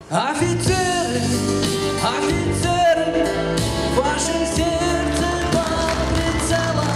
Офицеры, офицеры, в вашем сердце под прицелом.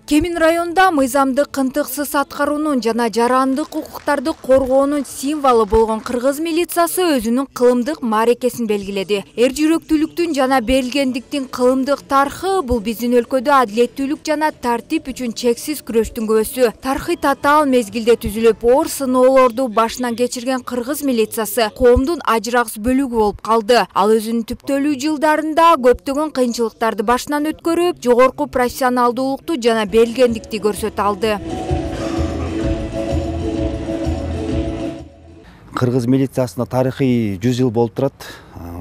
Кемин районда мыйзамды кынтыксыз аткаруунун жана жарандык укуктарды коргоонун символу болгон кыргыз милициясы өзүнүн кылымдык маарекесин белгиледи. Эр жүрөктүүлүктүн жана берилгендиктин кылымдык тарыхы бул биздин өлкөдө адилеттүүлүк жана тартип үчүн чексиз күрөштүн көбөсү. Тарыхый татаал мезгилде түзүлүп, оор сыноолорду башынан кечирген кыргыз милициясы коомдун ажырагыс бөлүгү болуп калды. Ал өзүнүн түптөлүү жылдарында көптөгөн кыйынчылыктарды башынан өткөрүп, жогорку профессионалдуулукту жана берилгендикти көрсөтө алды. Кыргыз милициясына тарыхый 100 жыл болуп турат.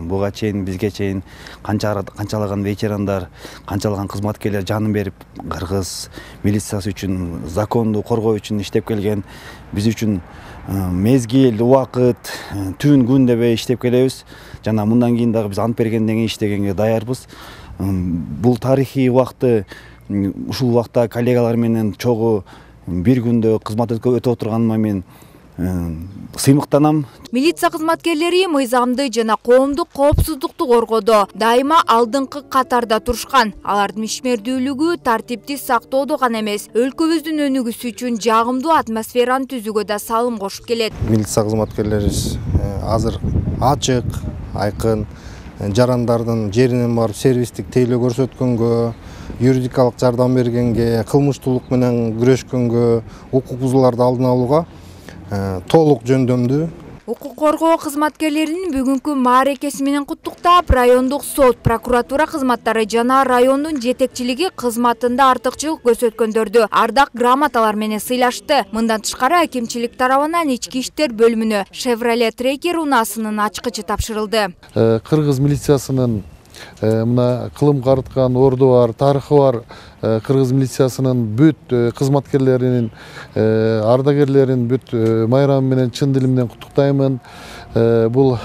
Буга чейин бизге чейин канчалаган ветерандар, канчалаган кызматкерлер жанын берип кыргыз милициясы үчүн, законду коргоо үчүн иштеп келген. Биз үчүн мезгил, убакыт, түн күн дебей иштеп келебиз. Жана мындан кийин дагы биз ант бергенден кийин иштегенге даярбыз. Бул тарыхый убакытты ушул убакта коллегалар менен чогуу бир күндө кызмат өтөп отурганыма мен сыймыктанам. Милиция кызматкерлери мыйзамды жана коомдук коопсуздукту коргоодо дайыма алдыңкы катарда турушкан. Алардын ишмердүүлүгү тартипти сактоодо гана эмес, өлкөбүздүн өнүгүүсү үчүн жагымдуу атмосфераны түзүүгө да салым кошуп келет. Милиция кызматкерлерибиз азыр ачык, айкын, жарандардын жеринен барып сервистик тейлөө көрсөткөнгө, юридикалык жардам бергенге, кылмыштуулук менен күрөшкөнгө, укук бузууларды алдын алууга толук жөндөмдүү. Укук коргоо кызматкерлеринин бүгүнкү маарекеси менен куттуктап, райондук сот, прокуратура кызматтары жана райондун жетекчилиги кызматында артыкчылык көрсөткөндөрдү ардак грамоталар менен сыйлашты. Мындан тышкары акимчилик тарабынан ички иштер бөлүмүнө Chevrolet Tracker унаасынын ачкычы тапшырылды. Кыргыз милициясынын мына кылым карыткан орду бар, тарыхы бар. Кыргыз милициясынын бүт кызматкерлеринин, ардагерлерин бүт майрамы менен чын дилимден куттуктаймын. Бул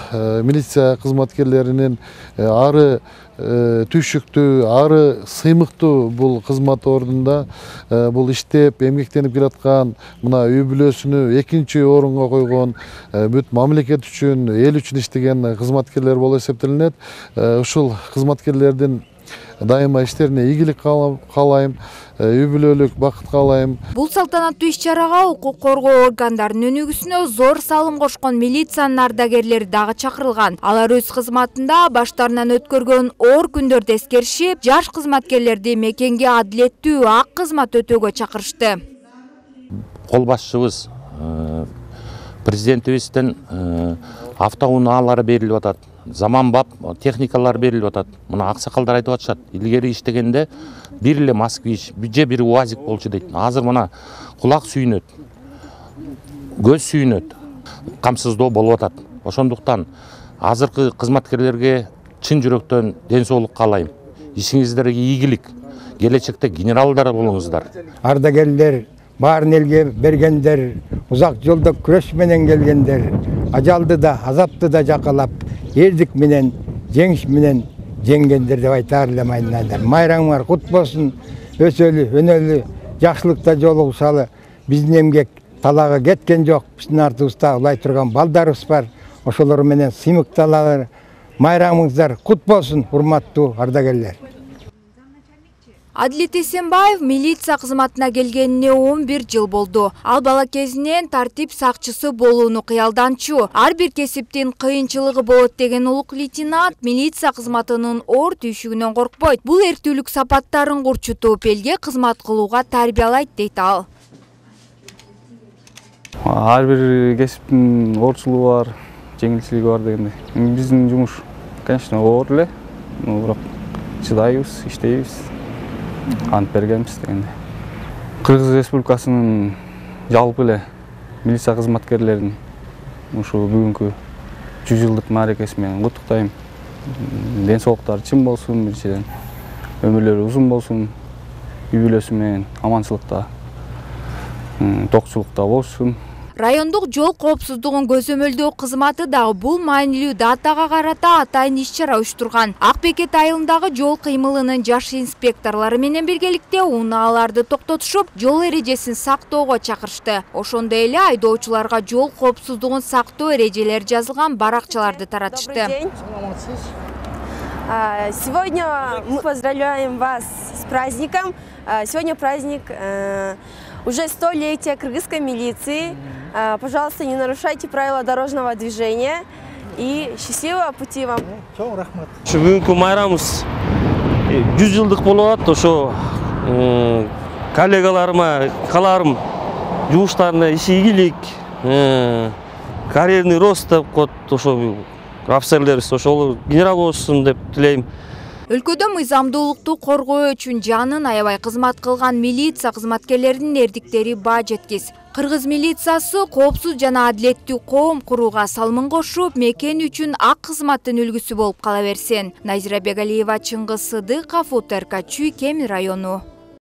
милиция кызматкерлеринин ары түшүктүү, ары сыймыктуу бул кызмат ордунда бул иштеп, эмгектенип келаткан, мына үй бүлөсүнү экинчи орунга койгон, бүт мамлекет үчүн, эл үчүн иштеген кызматкерлер болуп эсептелинет. Ушул кызматкерлердин дайыма иштерине ийгилик каалайм, үй бүлөлүк бакыт каалайм. Бул салтанаттуу иш-чарага укук коргоо органдарынын өнүгүүсүнө зор салым кошкон милициянын ардагерлери дагы чакырылган. Алар өз кызматында баштарынан өткөргөн оор күндөрдү эскеришип, жаш кызматкерлерди мекенге адилеттүү ак кызмат өтөөгө чакырышты. Кол башчыбыз, президентибизден автоунаалары берилип атат. Заманбап техникалар берилип атат. Мына аксакалдар айтып атышат. Илгери иштегенде бир эле Москвич, же бир УАЗик болчу дейт. Азыр мына кулак сүйүнөт, көз сүйүнөт, камсыздоо болуп атат. Ошондуктан азыркы кызматкерлерге чын жүрөктөн ден соолук каалайм. Ишиңиздерге ийгилик. Келечекте генералдар болуңуздар. Ардагерлер, баарын элге бергендер, узак жолдо күрөш менен келгендер, ажалды да, азапты да жакалап, эрдик менен, жеңиш менен жеңгендер деп айтаар элем айнадыр. Майраңыңар кут болсун, өсөлү, өнөлү, жакшылыкта жолугушалы. Биздин эмгек талаага кеткен жок. Биздин артыбызда улай турган балдарыбыз бар. Ошолор менен сыймыкталалар. Майраңыңыздар кут болсун, урматтуу ардагерлер. Адилет Эсенбаев милиция кызматына келгенине 11 жыл болду. Ал бала кезинен тартип сакчысы болууну кыялданчу. Ар бир кесиптин кыйынчылыгы болот деген улук лейтенант милиция кызматынын оор түйшүгүнөн коркпойт. Бул эрктүүлүк сапаттарын курчутуп, элге кызмат кылууга тарбиялайт дейт ал. Ар бир кесиптин оорчулугу бар, жеңилчилиги бар дегендей. Биздин жумуш, конечно, оор эле, бирок чыдайбыз, иштейбиз. Ант бергенбиз дегенде. Кыргыз Республикасынын жалпы эле милиция кызматкерлерин ушу бүгүнкү 100 жылдык маарекеси менен куттуктайм. Ден соолуктары чың болсун, биринчиден. Өмүрлөрү узун болсун, үй бүлөсү менен аманчылыкта, токчулукта болушун. Райондук жол коопсуздугун көзөмөлдөө кызматы дагы бул маанилүү датага карата атайын иш-чара уюштурган. Ак бекет айылындагы жол кыймылынын жаш инспекторлору менен биргеликте унааларды токтотушуп, жол эрежесин сактоого чакырышты. Ошондой эле айдоочуларга жол коопсуздугун сактоо эрежелери жазылган баракчаларды таратышты. Сегодня мы поздравляем вас с праздником. Сегодня праздник уже 100-летия кыргызской милиции. Пожалуйста, не нарушайте правила дорожного движения и счастливого пути вам. Бүгүнкү майрамыбыз 100 жылдык болуп атат. Ошо коллегаларыма кааларым жумуштарына иши ийгилик, карьерный рост деп коет. Ошо офицерлерибиз ошол генерал болушун деп тилейм. Өлкөдө мыйзамдуулукту коргоо үчүн жанын аябай кызмат кылган милиция кызматкерлеринин эрдиктери баа жеткис. Кыргыз милициясы коопсуз жана адилеттүү коом курууга салмын кошуп, мекен үчүн ак кызматтын үлгүсү болуп кала берсин. Назира Бегалиева, Чыңгыз Сыдыков, УТРК Чүй, Кемин району.